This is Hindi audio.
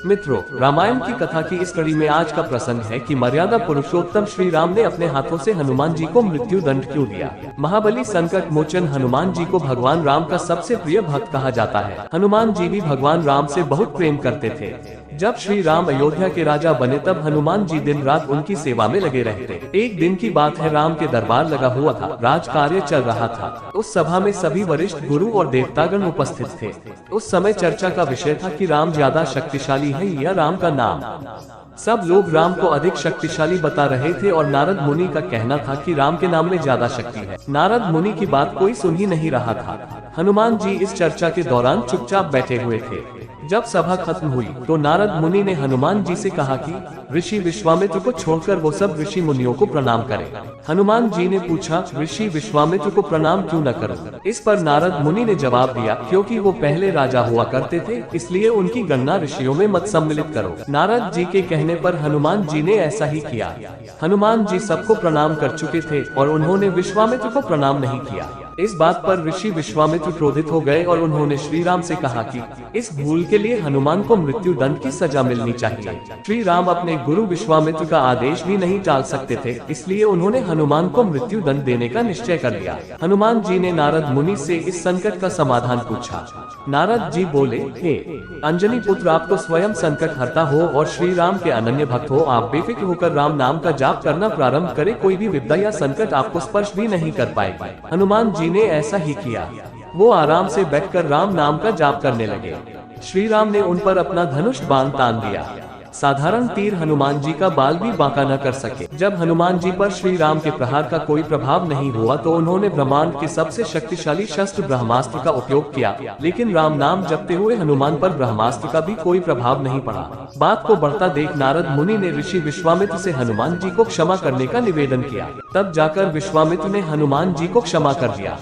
मित्रों, रामायण की कथा की इस कड़ी में आज का प्रसंग है कि मर्यादा पुरुषोत्तम श्री राम ने अपने हाथों से हनुमान जी को मृत्यु दंड क्यों दिया। महाबली संकट मोचन हनुमान जी को भगवान राम का सबसे प्रिय भक्त कहा जाता है। हनुमान जी भी भगवान राम से बहुत प्रेम करते थे। जब श्री राम अयोध्या के राजा बने तब हनुमान जी दिन रात उनकी सेवा में लगे रहते। एक दिन की बात है, राम के दरबार लगा हुआ था, राज कार्य चल रहा था। उस सभा में सभी वरिष्ठ गुरु और देवतागण उपस्थित थे। उस समय चर्चा का विषय था कि राम ज्यादा शक्तिशाली है या राम का नाम। सब लोग राम को अधिक शक्तिशाली बता रहे थे और नारद मुनि का कहना था कि राम के नाम में ज्यादा शक्ति है। नारद मुनि की बात कोई सुन ही नहीं रहा था। हनुमान जी इस चर्चा के दौरान चुपचाप बैठे हुए थे। जब सभा खत्म हुई तो नारद मुनि ने हनुमान जी से कहा कि ऋषि विश्वामित्र को छोड़कर वो सब ऋषि मुनियों को प्रणाम करें। हनुमान जी ने पूछा, ऋषि विश्वामित्र को प्रणाम क्यों न करूं? इस पर नारद मुनि ने जवाब दिया, क्योंकि वो पहले राजा हुआ करते थे, इसलिए उनकी गणना ऋषियों में मत सम्मिलित करो। नारद जी के कहने पर हनुमान जी ने ऐसा ही किया। हनुमान जी सबको प्रणाम कर चुके थे और उन्होंने विश्वामित्र को प्रणाम नहीं किया। इस बात पर ऋषि विश्वामित्र क्रोधित हो गए और उन्होंने श्री राम से कहा कि इस भूल के लिए हनुमान को मृत्यु दंड की सजा मिलनी चाहिए। श्री राम अपने गुरु विश्वामित्र का आदेश भी नहीं टाल सकते थे, इसलिए उन्होंने हनुमान को मृत्यु दंड देने का निश्चय कर लिया। हनुमान जी ने नारद मुनि से इस संकट का समाधान पूछा। नारद जी बोले, हे अंजनी पुत्र, आप तो स्वयं संकट हरता हो और श्री राम के अनन्य भक्त हो। आप बेफिक्र होकर राम नाम का जाप करना प्रारंभ करें, कोई भी विपदा या संकट आपको स्पर्श भी नहीं कर पाएगी। हनुमान जी ने ऐसा ही किया। वो आराम से बैठकर राम नाम का जाप करने लगे। श्री राम ने उन पर अपना धनुष बाण तान दिया। साधारण तीर हनुमान जी का बाल भी बांका न कर सके। जब हनुमान जी पर श्री राम के प्रहार का कोई प्रभाव नहीं हुआ तो उन्होंने ब्रह्मांड के सबसे शक्तिशाली शस्त्र ब्रह्मास्त्र का उपयोग किया, लेकिन राम नाम जपते हुए हनुमान पर ब्रह्मास्त्र का भी कोई प्रभाव नहीं पड़ा। बात को बढ़ता देख नारद मुनि ने ऋषि विश्वामित्र से हनुमान जी को क्षमा करने का निवेदन किया। तब जाकर विश्वामित्र ने हनुमान जी को क्षमा कर दिया।